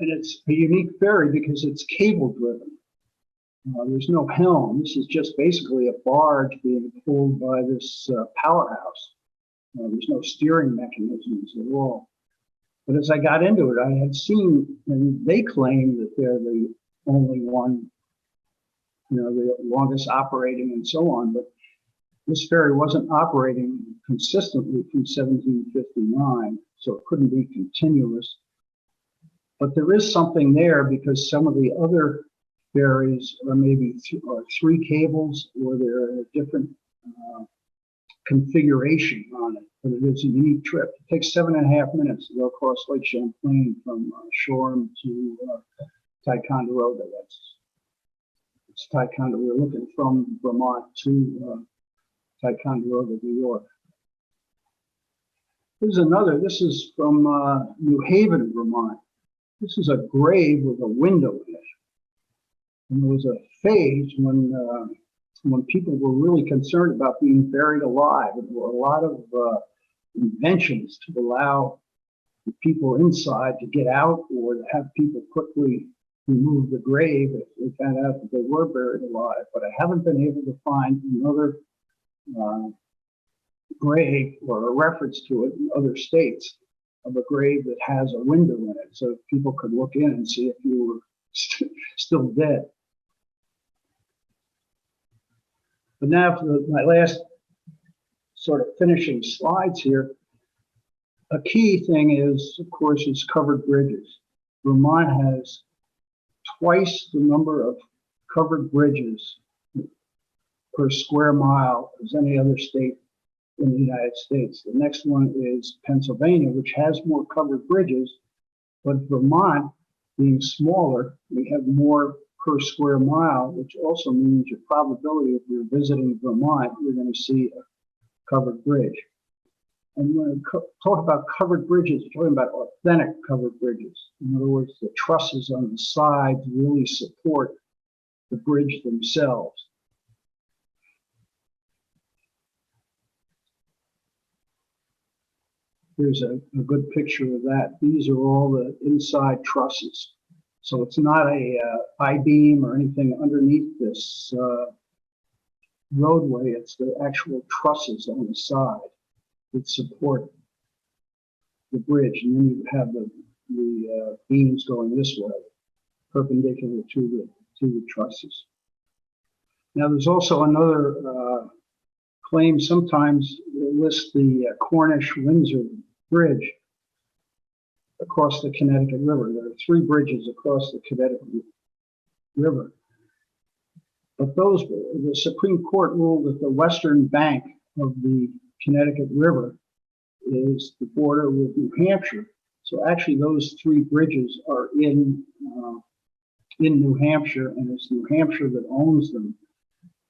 And it's a unique ferry because it's cable driven. There's no helm. This is just basically a barge being pulled by this powerhouse. There's no steering mechanisms at all. But as I got into it, I had seen, and they claim that they're the only one, the longest operating and so on. But this ferry wasn't operating consistently from 1759, so it couldn't be continuous. But there is something there because some of the other ferries are maybe three cables, or they're a different configuration on it. But it is a unique trip. It takes 7.5 minutes to go across Lake Champlain from Shoreham to Ticonderoga. It's Ticonderoga. We're looking from Vermont to Ticonderoga, New York. This is from New Haven, Vermont. This is a grave with a window in it. And there was a phase when people were really concerned about being buried alive. And there were a lot of inventions to allow the people inside to get out, or to have people quickly remove the grave if they found out that they were buried alive. But I haven't been able to find another grave or a reference to it in other states of a grave that has a window in it, so people could look in and see if you were still dead. But now for my last sort of finishing slides here, a key thing is, of course, is covered bridges. Vermont has twice the number of covered bridges per square mile as any other state in the United States. The next one is Pennsylvania, which has more covered bridges, but Vermont, being smaller, we have more per square mile, which also means your probability if you're visiting Vermont, you're going to see a covered bridge. And when we talk about covered bridges, we're talking about authentic covered bridges. In other words, the trusses on the sides really support the bridge themselves. Here's a good picture of that. These are all the inside trusses. So it's not a I-beam or anything underneath this roadway. It's the actual trusses on the side. that support the bridge, and then you have the beams going this way, perpendicular to the trusses. Now, there's also another claim. Sometimes they list the Cornish-Windsor Bridge across the Connecticut River. There are 3 bridges across the Connecticut River. But the Supreme Court ruled that the western bank of the Connecticut River is the border with New Hampshire. So actually those 3 bridges are in New Hampshire, and it's New Hampshire that owns them.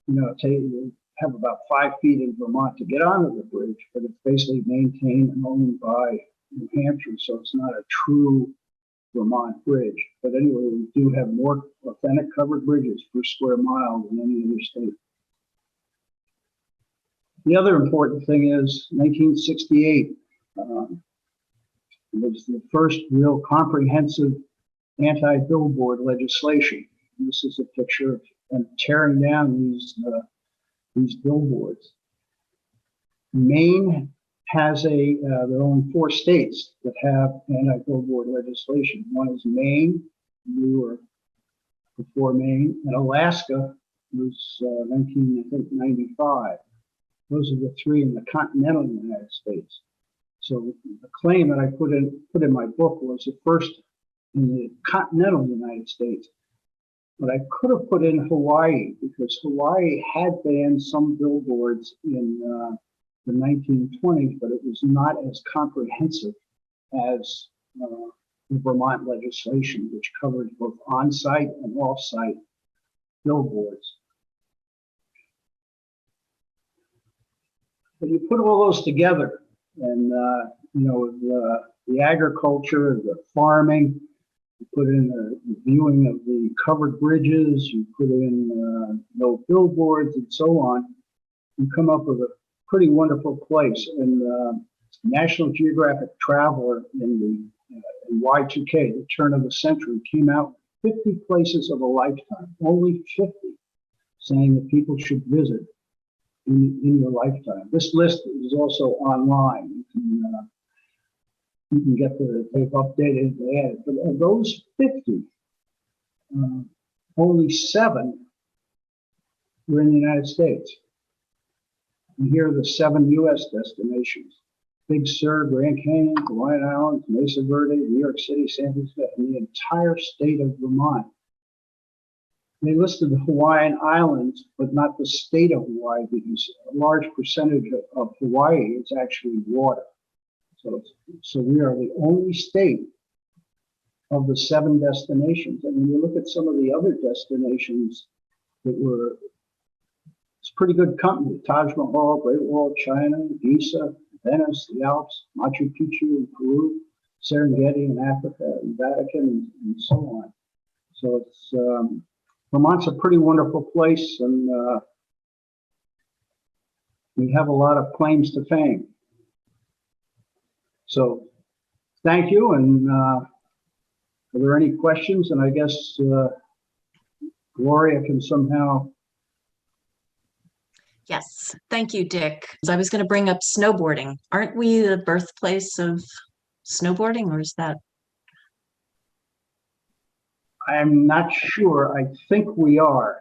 You know, you have about 5 feet in Vermont to get onto the bridge, but it's basically maintained and owned by New Hampshire, so it's not a true Vermont bridge. But anyway, we do have more authentic covered bridges per square mile than any other state. The other important thing is 1968 was the first real comprehensive anti-billboard legislation. This is a picture of them tearing down these billboards. Maine has their own 4 states that have anti-billboard legislation. One is Maine, we were before Maine, and Alaska was 1995. Those are the 3 in the continental United States. So the claim that I put in my book was the first in the continental United States. But I could have put in Hawaii, because Hawaii had banned some billboards in the 1920s, but it was not as comprehensive as the Vermont legislation, which covered both on-site and off-site billboards. But you put all those together, and you know, the agriculture, the farming, you put in the viewing of the covered bridges, you put in no billboards and so on, you come up with a pretty wonderful place. And National Geographic Traveler in Y2K, the turn of the century, came out 50 places of a lifetime, only 50, saying that people should visit in your lifetime. This list is also online. You can get they've updated, they added. But of those 50, only 7 were in the United States. And here are the 7 U.S. destinations: Big Sur, Grand Canyon, Hawaiian Islands, Mesa Verde, New York City, San Francisco, and the entire state of Vermont. They listed the Hawaiian Islands, but not the state of Hawaii, because a large percentage of Hawaii is actually water. So we are the only state of the 7 destinations. And when you look at some of the other destinations that were, it's pretty good company: Taj Mahal, Great Wall of China, Giza, Venice, the Alps, Machu Picchu in Peru, Serengeti in Africa, and Vatican, and so on. So it's Vermont's a pretty wonderful place, and we have a lot of claims to fame. So thank you, and are there any questions? And I guess Gloria can somehow. Yes, thank you, Dick. I was going to bring up snowboarding. Aren't we the birthplace of snowboarding, or is that? I'm not sure. I think we are.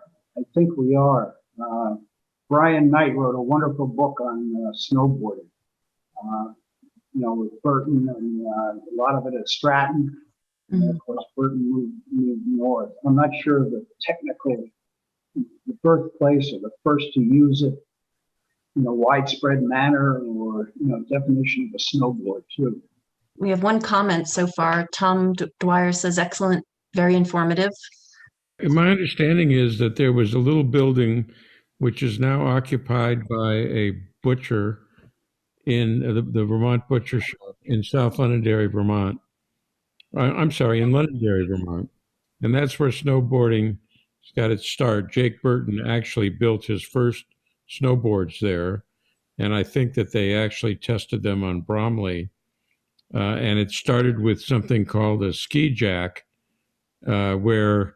Brian Knight wrote a wonderful book on snowboarding. You know, with Burton, and a lot of it at Stratton. Mm-hmm. And of course, Burton moved north. I'm not sure of the technical, the birthplace or the first to use it, you know, widespread manner, or, you know, definition of a snowboard too. We have one comment so far. Tom Dwyer says, excellent, very informative. My understanding is that there was a little building which is now occupied by a butcher in the Vermont Butcher Shop in South Londonderry, Vermont. I'm sorry, in Londonderry, Vermont. And that's where snowboarding got its start. Jake Burton actually built his first snowboards there. And I think that they actually tested them on Bromley. And it started with something called a ski jack, where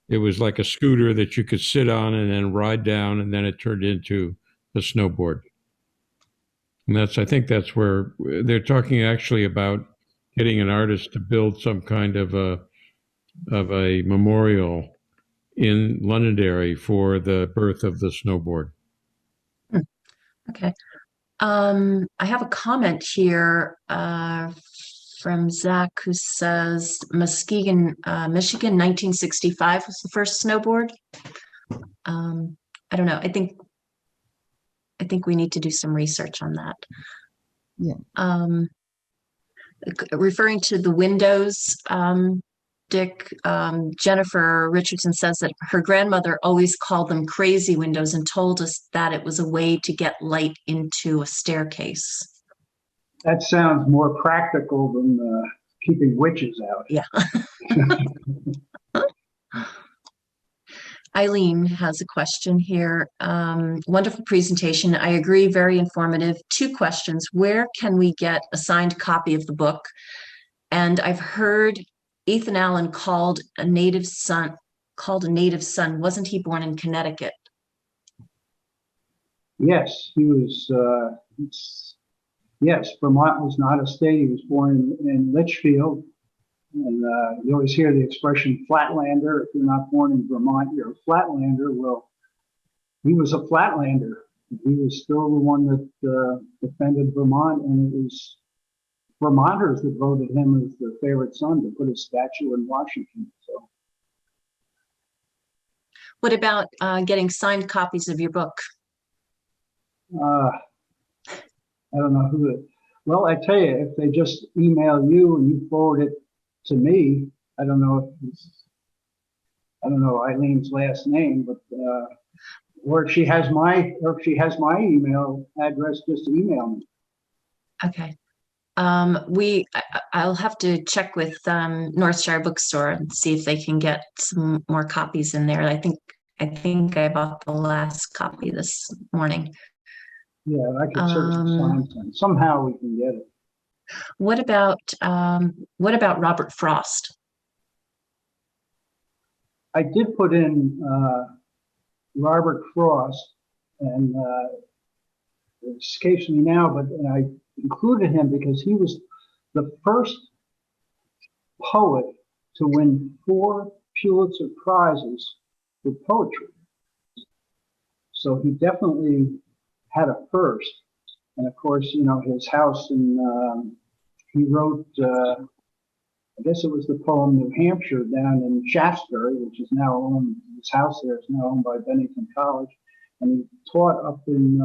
it was like a scooter that you could sit on and then ride down, and then it turned into a snowboard. And I think that's where they're talking actually about getting an artist to build some kind of a memorial in Londonderry for the birth of the snowboard. Okay. I have a comment here from Zach who says Muskegon, Michigan, 1965 was the first snowboard. I don't know. I think we need to do some research on that. Yeah. Referring to the windows, Dick, Jennifer Richardson says that her grandmother always called them crazy windows and told us that it was a way to get light into a staircase. That sounds more practical than keeping witches out. Yeah. Eileen has a question here. Wonderful presentation. I agree, very informative. 2 questions. Where can we get a signed copy of the book? And I've heard Ethan Allen called a native son. Wasn't he born in Connecticut? Yes, he was. Yes, Vermont was not a state. He was born in Litchfield. And you always hear the expression Flatlander. If you're not born in Vermont, you're a Flatlander. Well, he was a Flatlander. He was still the one that defended Vermont, and it was Vermonters that voted him as their favorite son to put a statue in Washington. So, What about getting signed copies of your book? I don't know who it. Well, I tell you, if they just email you and you forward it to me, I don't know Eileen's last name, but or if she has my email address, just email me. Okay. I'll have to check with Northshire Bookstore and see if they can get some more copies in there. I think I bought the last copy this morning. Yeah, I could certainly find some. Somehow we can get it. What about Robert Frost? I did put in Robert Frost, and it escapes me now, but I included him because he was the first poet to win 4 Pulitzer Prizes for poetry. So he definitely had a first. And of course, you know, his house in, he wrote, I guess it was the poem New Hampshire down in Shaftesbury, which is now owned, his house there is now owned by Bennington College. And he taught up in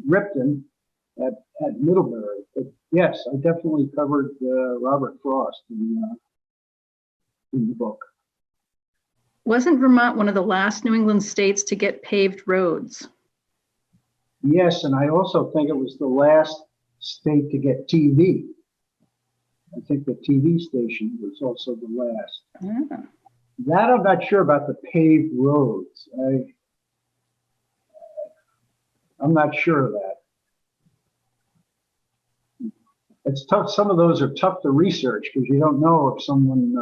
Ripton at Middlebury. But yes, I definitely covered Robert Frost in the book. Wasn't Vermont one of the last New England states to get paved roads? Yes, and I also think it was the last state to get TV. I think the TV station was also the last. Yeah. That I'm not sure about the paved roads. I'm not sure of that. It's tough. Some of those are tough to research because you don't know if someone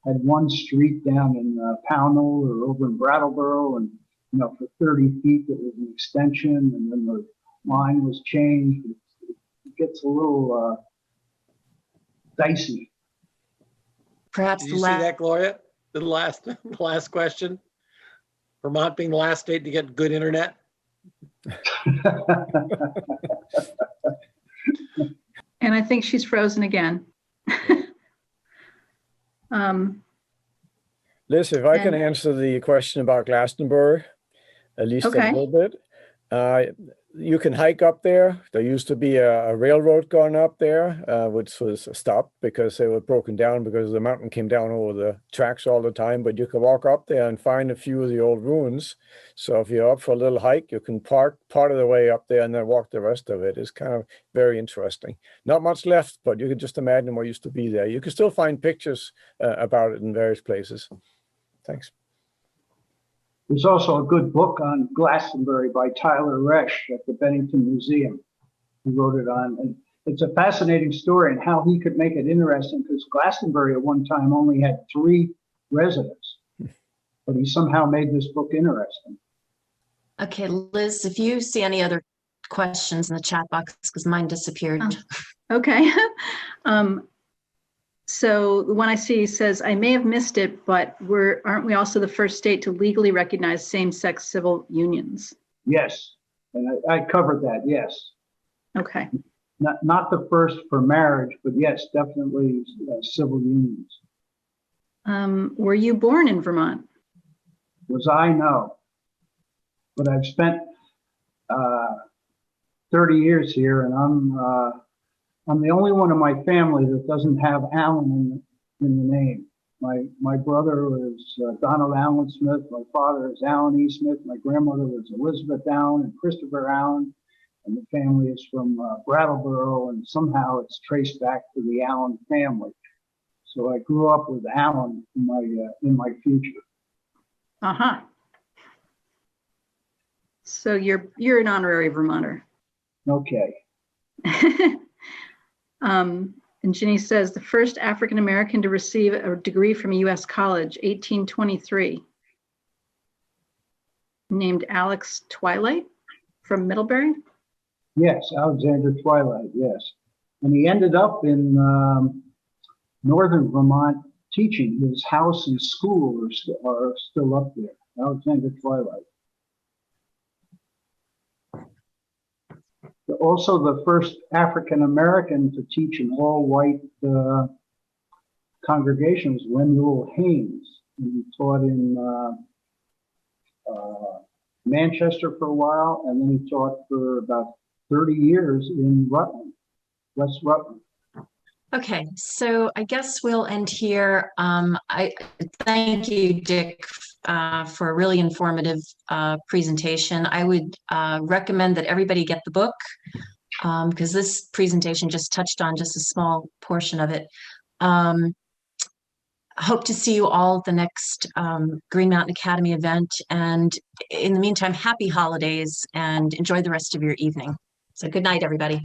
had one street down in Pownell or over in Brattleboro, and you know, for 30 feet it was an extension, and then the line was changed. It gets a little dicey. Perhaps Did you see that, Gloria? The last question. Vermont being the last state to get good internet. And I think she's frozen again. Liz, if I can answer the question about Glastonbury, at least a little bit. You can hike up there. There used to be a railroad going up there, which was stopped because they were broken down because the mountain came down over the tracks all the time. But you can walk up there and find a few of the old ruins. So if you're up for a little hike, you can park part of the way up there and then walk the rest of it. It's kind of very interesting. Not much left, but you can just imagine what used to be there. You can still find pictures about it in various places. Thanks. There's also a good book on Glastonbury by Tyler Resch at the Bennington Museum. He wrote it on, and it's a fascinating story and how he could make it interesting because Glastonbury at one time only had 3 residents, but he somehow made this book interesting. Okay, Liz, if you see any other questions in the chat box because mine disappeared. Okay. So the one I see says, I may have missed it, but aren't we also the first state to legally recognize same-sex civil unions? Yes, and I covered that, yes. Okay. Not the first for marriage, but yes, definitely civil unions. Were you born in Vermont? Was I? No. But I've spent 30 years here, and I'm the only one in my family that doesn't have Allen in the name. My brother was Donald Allen Smith. My father is Allen E. Smith. My grandmother was Elizabeth Allen and Christopher Allen. And the family is from Brattleboro, and somehow it's traced back to the Allen family. So I grew up with Allen in my future. Uh-huh. So you're an honorary Vermonter. Okay. And Ginny says the first African American to receive a degree from a U.S. college, 1823, named Alex Twilight from Middlebury. Yes, Alexander Twilight, yes. And he ended up in northern Vermont teaching. His house and school are still up there, Alexander Twilight. Also the first African American to teach an all-white congregation was Lemuel Haynes. And he taught in Manchester for a while, and then he taught for about 30 years in Rutland, West Rutland. Okay, so I guess we'll end here. I thank you, Dick, for a really informative presentation. I would recommend that everybody get the book because this presentation just touched on just a small portion of it. Hope to see you all at the next Green Mountain Academy event. And in the meantime, happy holidays and enjoy the rest of your evening. So good night, everybody.